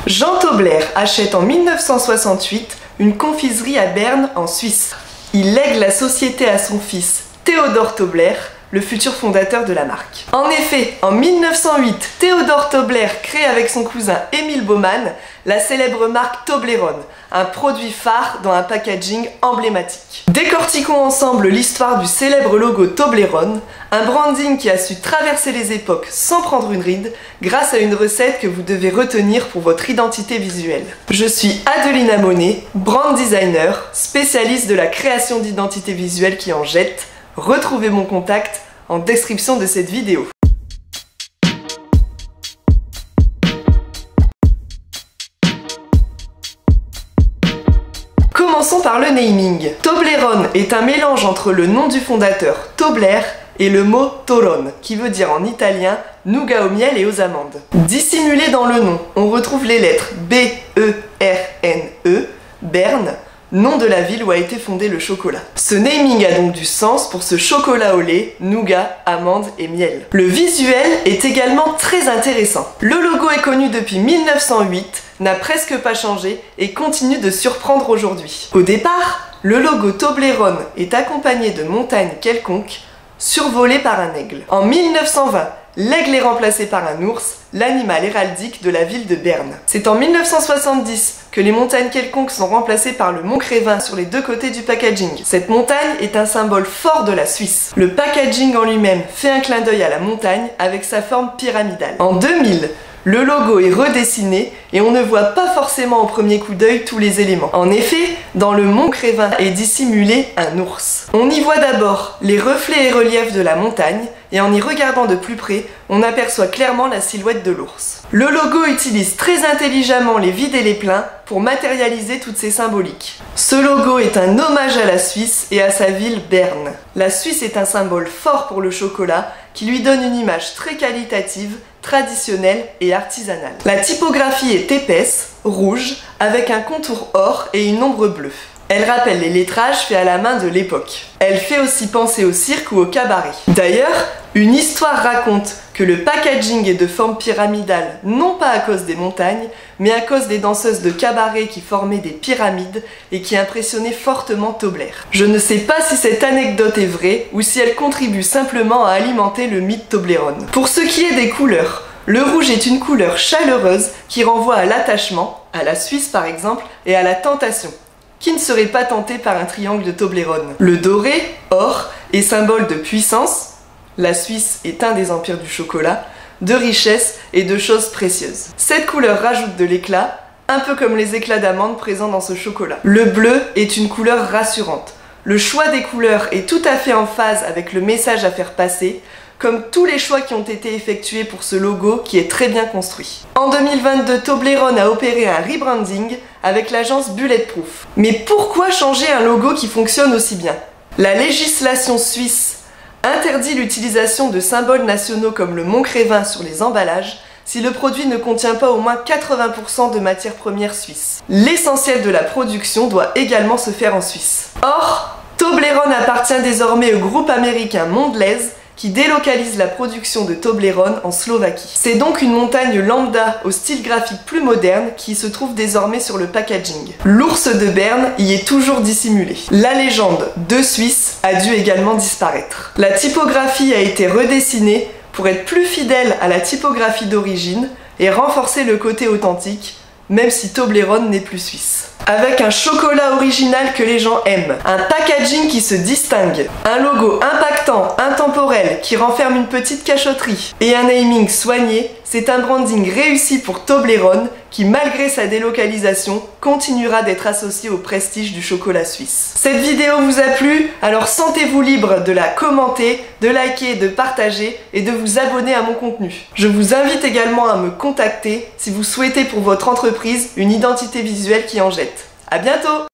Jean Tobler achète en 1968 une confiserie à Berne en Suisse. Il lègue la société à son fils Théodore Tobler, le futur fondateur de la marque. En effet, en 1908, Théodore Tobler crée avec son cousin Émile Baumann la célèbre marque Toblerone, un produit phare dans un packaging emblématique. Décortiquons ensemble l'histoire du célèbre logo Toblerone, un branding qui a su traverser les époques sans prendre une ride grâce à une recette que vous devez retenir pour votre identité visuelle. Je suis Adelina Monet, brand designer, spécialiste de la création d'identité visuelle qui en jette. Retrouvez mon contact en description de cette vidéo. Commençons par le naming. Toblerone est un mélange entre le nom du fondateur Tobler et le mot Torone, qui veut dire en italien nougat au miel et aux amandes. Dissimulé dans le nom, on retrouve les lettres B-E-R-N-E, Berne, nom de la ville où a été fondé le chocolat. Ce naming a donc du sens pour ce chocolat au lait, nougat, amandes et miel. Le visuel est également très intéressant. Le logo est connu depuis 1908, n'a presque pas changé et continue de surprendre aujourd'hui. Au départ, le logo Toblerone est accompagné de montagnes quelconques, survolées par un aigle. En 1920, l'aigle est remplacé par un ours, l'animal héraldique de la ville de Berne. C'est en 1970 que les montagnes quelconques sont remplacées par le mont Crévin sur les deux côtés du packaging. Cette montagne est un symbole fort de la Suisse. Le packaging en lui-même fait un clin d'œil à la montagne avec sa forme pyramidale. En 2000, le logo est redessiné et on ne voit pas forcément au premier coup d'œil tous les éléments. En effet, dans le mont Crévin est dissimulé un ours. On y voit d'abord les reflets et reliefs de la montagne et en y regardant de plus près, on aperçoit clairement la silhouette de l'ours. Le logo utilise très intelligemment les vides et les pleins pour matérialiser toutes ces symboliques. Ce logo est un hommage à la Suisse et à sa ville Berne. La Suisse est un symbole fort pour le chocolat qui lui donne une image très qualitative, traditionnelle et artisanale. La typographie est épaisse, rouge, avec un contour or et une ombre bleue. Elle rappelle les lettrages faits à la main de l'époque. Elle fait aussi penser au cirque ou au cabaret. D'ailleurs, une histoire raconte que le packaging est de forme pyramidale non pas à cause des montagnes, mais à cause des danseuses de cabaret qui formaient des pyramides et qui impressionnaient fortement Tobler. Je ne sais pas si cette anecdote est vraie ou si elle contribue simplement à alimenter le mythe Toblerone. Pour ce qui est des couleurs, le rouge est une couleur chaleureuse qui renvoie à l'attachement, à la Suisse par exemple, et à la tentation. Qui ne serait pas tenté par un triangle de Toblerone? Le doré, or, est symbole de puissance, la Suisse est un des empires du chocolat, de richesse et de choses précieuses. Cette couleur rajoute de l'éclat, un peu comme les éclats d'amande présents dans ce chocolat. Le bleu est une couleur rassurante. Le choix des couleurs est tout à fait en phase avec le message à faire passer, comme tous les choix qui ont été effectués pour ce logo qui est très bien construit. En 2022, Toblerone a opéré un rebranding avec l'agence Bulletproof. Mais pourquoi changer un logo qui fonctionne aussi bien? La législation suisse interdit l'utilisation de symboles nationaux comme le mont Crévin sur les emballages si le produit ne contient pas au moins 80% de matières premières suisses. L'essentiel de la production doit également se faire en Suisse. Or, Toblerone appartient désormais au groupe américain Mondelez qui délocalise la production de Toblerone en Slovaquie. C'est donc une montagne lambda au style graphique plus moderne qui se trouve désormais sur le packaging. L'ours de Berne y est toujours dissimulé. La légende de Suisse a dû également disparaître. La typographie a été redessinée pour être plus fidèle à la typographie d'origine et renforcer le côté authentique, même si Toblerone n'est plus suisse. Avec un chocolat original que les gens aiment, un packaging qui se distingue, un logo impactant, intemporel, qui renferme une petite cachotterie, et un naming soigné, c'est un branding réussi pour Toblerone qui, malgré sa délocalisation, continuera d'être associé au prestige du chocolat suisse. Cette vidéo vous a plu? Alors sentez-vous libre de la commenter, de liker, de partager et de vous abonner à mon contenu. Je vous invite également à me contacter si vous souhaitez pour votre entreprise une identité visuelle qui en jette. À bientôt!